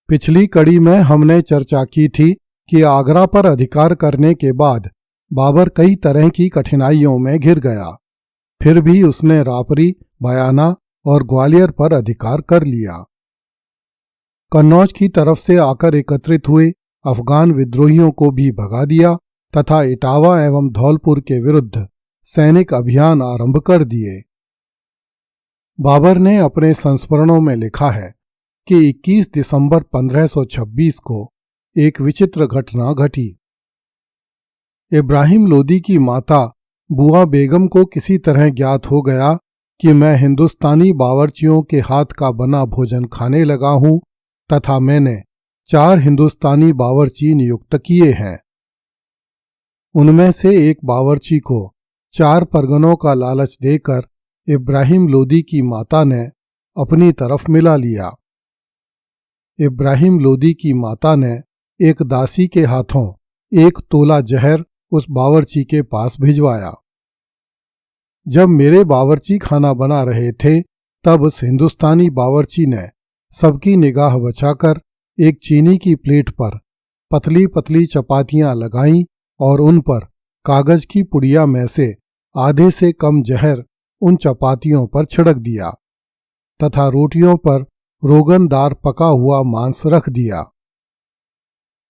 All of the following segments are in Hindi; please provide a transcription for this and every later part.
पिछली कड़ी में हमने चर्चा की थी कि आगरा पर अधिकार करने के बाद बाबर कई तरह की कठिनाइयों में घिर गया। फिर भी उसने रापरी, बयाना और ग्वालियर पर अधिकार कर लिया। कन्नौज की तरफ से आकर एकत्रित हुए अफगान विद्रोहियों को भी भगा दिया तथा इटावा एवं धौलपुर के विरुद्ध सैनिक अभियान आरंभ कर दिए। बाबर ने अपने संस्मरणों में लिखा है कि 21 दिसंबर 1526 को एक विचित्र घटना घटी। इब्राहिम लोदी की माता बुआ बेगम को किसी तरह ज्ञात हो गया कि मैं हिंदुस्तानी बावर्चियों के हाथ का बना भोजन खाने लगा हूं तथा मैंने 4 हिंदुस्तानी बावर्ची नियुक्त किए हैं। उनमें से एक बावर्ची को 4 परगनों का लालच देकर इब्राहिम लोदी की माता ने अपनी तरफ मिला लिया। इब्राहिम लोदी की माता ने एक दासी के हाथों 1 तोला जहर उस बावर्ची के पास भिजवाया। जब मेरे बावर्ची खाना बना रहे थे तब उस हिंदुस्तानी बावर्ची ने सबकी निगाह बचाकर एक चीनी की प्लेट पर पतली पतली चपातियां लगाईं और उन पर कागज की पुड़िया में से आधे से कम जहर उन चपातियों पर छिड़क दिया तथा रोटियों पर रोगनदार पका हुआ मांस रख दिया।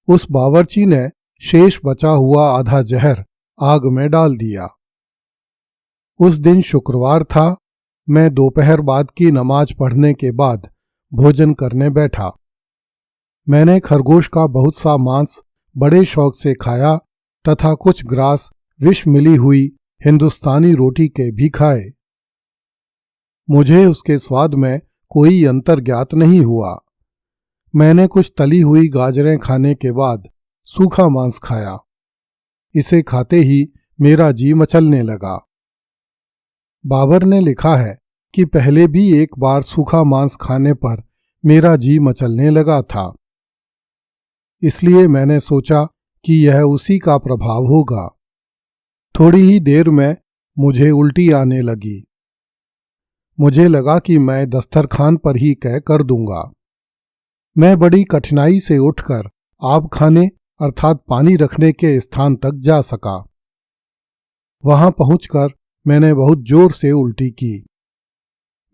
उस बावर्ची ने शेष बचा हुआ आधा जहर आग में डाल दिया। उस दिन शुक्रवार था। मैं दोपहर बाद की नमाज पढ़ने के बाद भोजन करने बैठा। मैंने खरगोश का बहुत सा मांस बड़े शौक से खाया तथा कुछ ग्रास विष मिली हुई हिंदुस्तानी रोटी के भी खाए। मुझे उसके स्वाद में कोई अंतर ज्ञात नहीं हुआ। मैंने कुछ तली हुई गाजरें खाने के बाद सूखा मांस खाया। इसे खाते ही मेरा जी मचलने लगा। बाबर ने लिखा है कि पहले भी एक बार सूखा मांस खाने पर मेरा जी मचलने लगा था। इसलिए मैंने सोचा कि यह उसी का प्रभाव होगा। थोड़ी ही देर में मुझे उल्टी आने लगी। मुझे लगा कि मैं दस्तरखान पर ही कह कर दूंगा। मैं बड़ी कठिनाई से उठकर आब खाने अर्थात पानी रखने के स्थान तक जा सका। वहां पहुंचकर मैंने बहुत जोर से उल्टी की।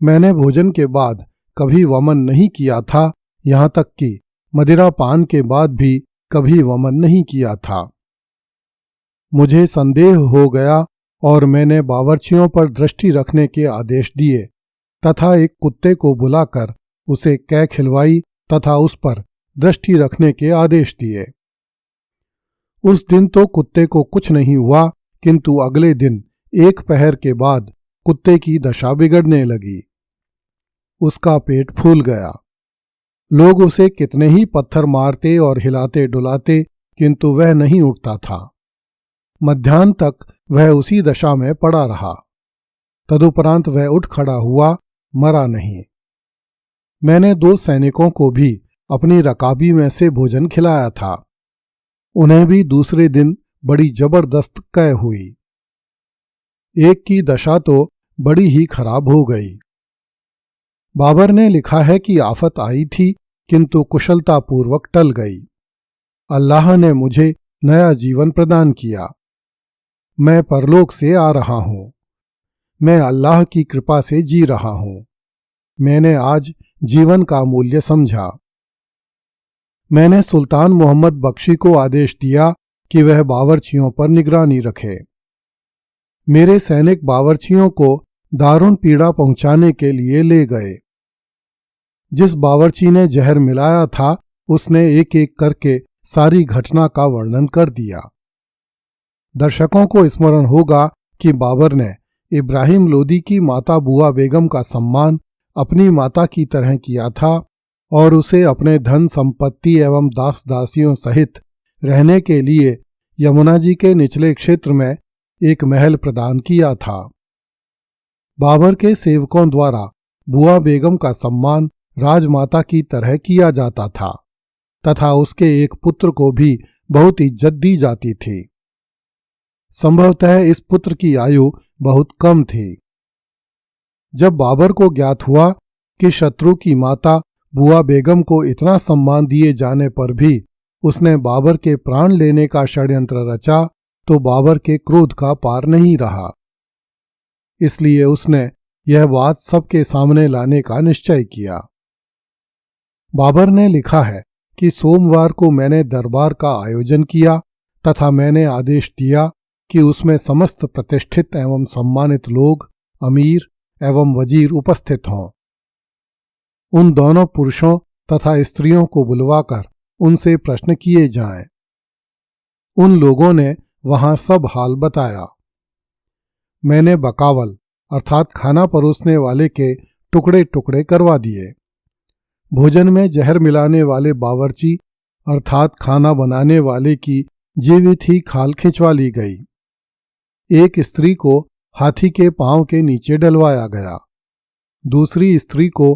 मैंने भोजन के बाद कभी वमन नहीं किया था, यहां तक कि मदिरा पान के बाद भी कभी वमन नहीं किया था। मुझे संदेह हो गया और मैंने बावर्चियों पर दृष्टि रखने के आदेश दिए तथा एक कुत्ते को बुलाकर उसे कै खिलवाई तथा उस पर दृष्टि रखने के आदेश दिए। उस दिन तो कुत्ते को कुछ नहीं हुआ, किंतु अगले दिन 1 पहर के बाद कुत्ते की दशा बिगड़ने लगी। उसका पेट फूल गया। लोग उसे कितने ही पत्थर मारते और हिलाते डुलाते, किंतु वह नहीं उठता था। मध्याह्न तक वह उसी दशा में पड़ा रहा। तदुपरांत वह उठ खड़ा हुआ, मरा नहीं। मैंने 2 सैनिकों को भी अपनी रकाबी में से भोजन खिलाया था। उन्हें भी दूसरे दिन बड़ी जबरदस्त कै हुई। एक की दशा तो बड़ी ही खराब हो गई। बाबर ने लिखा है कि आफत आई थी किंतु कुशलतापूर्वक टल गई। अल्लाह ने मुझे नया जीवन प्रदान किया। मैं परलोक से आ रहा हूं। मैं अल्लाह की कृपा से जी रहा हूं। मैंने आज जीवन का मूल्य समझा। मैंने सुल्तान मोहम्मद बख्शी को आदेश दिया कि वह बावर्चियों पर निगरानी रखे। मेरे सैनिक बावर्चियों को दारुण पीड़ा पहुंचाने के लिए ले गए। जिस बावर्ची ने जहर मिलाया था उसने एक एक करके सारी घटना का वर्णन कर दिया। दर्शकों को स्मरण होगा कि बाबर ने इब्राहिम लोदी की माता बुआ बेगम का सम्मान अपनी माता की तरह किया था और उसे अपने धन संपत्ति एवं दास दासियों सहित रहने के लिए यमुना जी के निचले क्षेत्र में एक महल प्रदान किया था। बाबर के सेवकों द्वारा बुआ बेगम का सम्मान राजमाता की तरह किया जाता था तथा उसके एक पुत्र को भी बहुत इज्जत दी जाती थी। संभवतः इस पुत्र की आयु बहुत कम थी। जब बाबर को ज्ञात हुआ कि शत्रु की माता बुआ बेगम को इतना सम्मान दिए जाने पर भी उसने बाबर के प्राण लेने का षड्यंत्र रचा तो बाबर के क्रोध का पार नहीं रहा। इसलिए उसने यह बात सबके सामने लाने का निश्चय किया। बाबर ने लिखा है कि सोमवार को मैंने दरबार का आयोजन किया तथा मैंने आदेश दिया कि उसमें समस्त प्रतिष्ठित एवं सम्मानित लोग, अमीर एवं वजीर उपस्थित हों। उन दोनों पुरुषों तथा स्त्रियों को बुलवाकर उनसे प्रश्न किए जाएं। उन लोगों ने वहां सब हाल बताया। मैंने बकावल अर्थात खाना परोसने वाले के टुकड़े टुकड़े करवा दिए। भोजन में जहर मिलाने वाले बावर्ची अर्थात खाना बनाने वाले की जीवित ही खाल खिंचवा ली गई। एक स्त्री को हाथी के पांव के नीचे डलवाया गया। दूसरी स्त्री को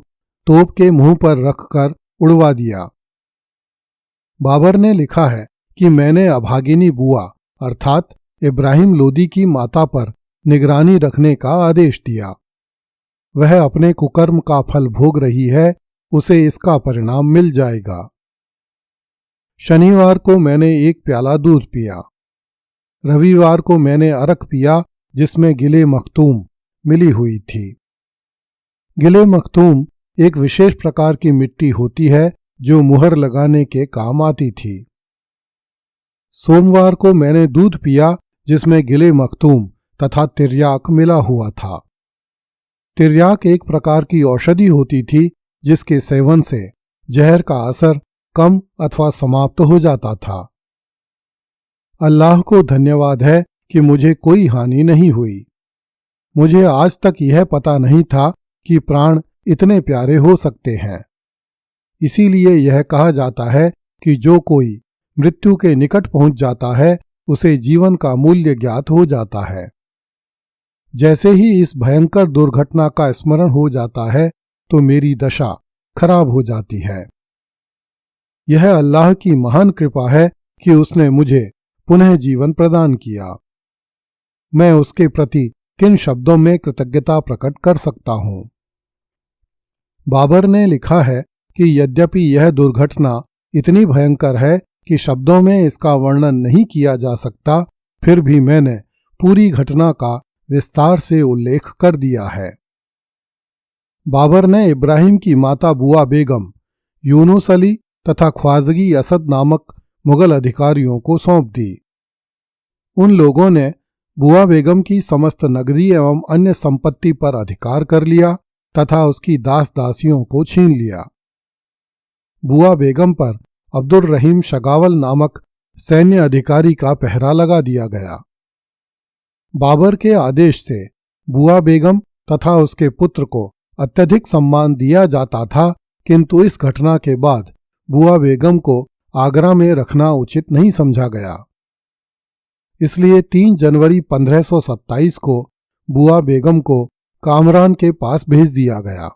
तोप के मुंह पर रखकर उड़वा दिया। बाबर ने लिखा है कि मैंने अभागिनी बुआ अर्थात इब्राहिम लोदी की माता पर निगरानी रखने का आदेश दिया। वह अपने कुकर्म का फल भोग रही है, उसे इसका परिणाम मिल जाएगा। शनिवार को मैंने एक प्याला दूध पिया। रविवार को मैंने अरक पिया जिसमें गिले मखतूम मिली हुई थी। गिले मखतूम एक विशेष प्रकार की मिट्टी होती है जो मुहर लगाने के काम आती थी। सोमवार को मैंने दूध पिया जिसमें गिले मखतूम तथा तिर्याक मिला हुआ था। तिर्याक एक प्रकार की औषधि होती थी जिसके सेवन से जहर का असर कम अथवा समाप्त हो जाता था। अल्लाह को धन्यवाद है कि मुझे कोई हानि नहीं हुई। मुझे आज तक यह पता नहीं था कि प्राण इतने प्यारे हो सकते हैं। इसीलिए यह कहा जाता है कि जो कोई मृत्यु के निकट पहुंच जाता है उसे जीवन का मूल्य ज्ञात हो जाता है। जैसे ही इस भयंकर दुर्घटना का स्मरण हो जाता है तो मेरी दशा खराब हो जाती है। यह अल्लाह की महान कृपा है कि उसने मुझे पुनः जीवन प्रदान किया। मैं उसके प्रति किन शब्दों में कृतज्ञता प्रकट कर सकता हूं। बाबर ने लिखा है कि यद्यपि यह दुर्घटना इतनी भयंकर है कि शब्दों में इसका वर्णन नहीं किया जा सकता, फिर भी मैंने पूरी घटना का विस्तार से उल्लेख कर दिया है। बाबर ने इब्राहिम की माता बुआ बेगम, यूनुस अली तथा ख्वाजगी असद नामक मुगल अधिकारियों को सौंप दी। उन लोगों ने बुआ बेगम की समस्त नगरी एवं अन्य संपत्ति पर अधिकार कर लिया तथा उसकी दास दासियों को छीन लिया। बुआ बेगम पर अब्दुल रहीम शगावल नामक सैन्य अधिकारी का पहरा लगा दिया गया। बाबर के आदेश से बुआ बेगम तथा उसके पुत्र को अत्यधिक सम्मान दिया जाता था, किंतु इस घटना के बाद बुआ बेगम को आगरा में रखना उचित नहीं समझा गया। इसलिए 3 जनवरी 1527 को बुआ बेगम को कामरान के पास भेज दिया गया।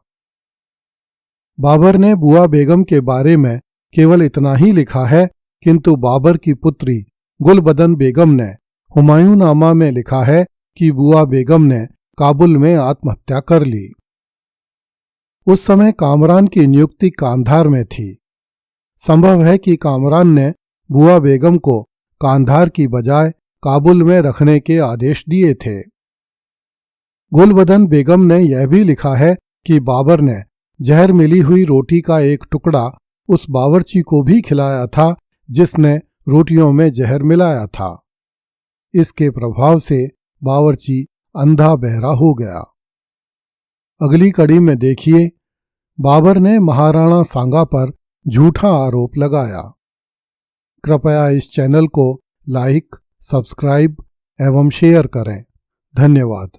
बाबर ने बुआ बेगम के बारे में केवल इतना ही लिखा है, किंतु बाबर की पुत्री गुलबदन बेगम ने हुमायूंनामा में लिखा है कि बुआ बेगम ने काबुल में आत्महत्या कर ली। उस समय कामरान की नियुक्ति कांधार में थी। संभव है कि कामरान ने बुआ बेगम को कांधार की बजाय काबुल में रखने के आदेश दिए थे। गुलबदन बेगम ने यह भी लिखा है कि बाबर ने जहर मिली हुई रोटी का एक टुकड़ा उस बावर्ची को भी खिलाया था जिसने रोटियों में जहर मिलाया था। इसके प्रभाव से बावर्ची अंधा बहरा हो गया। अगली कड़ी में देखिए, बाबर ने महाराणा सांगा पर झूठा आरोप लगाया। कृपया इस चैनल को लाइक, सब्सक्राइब एवं शेयर करें। धन्यवाद।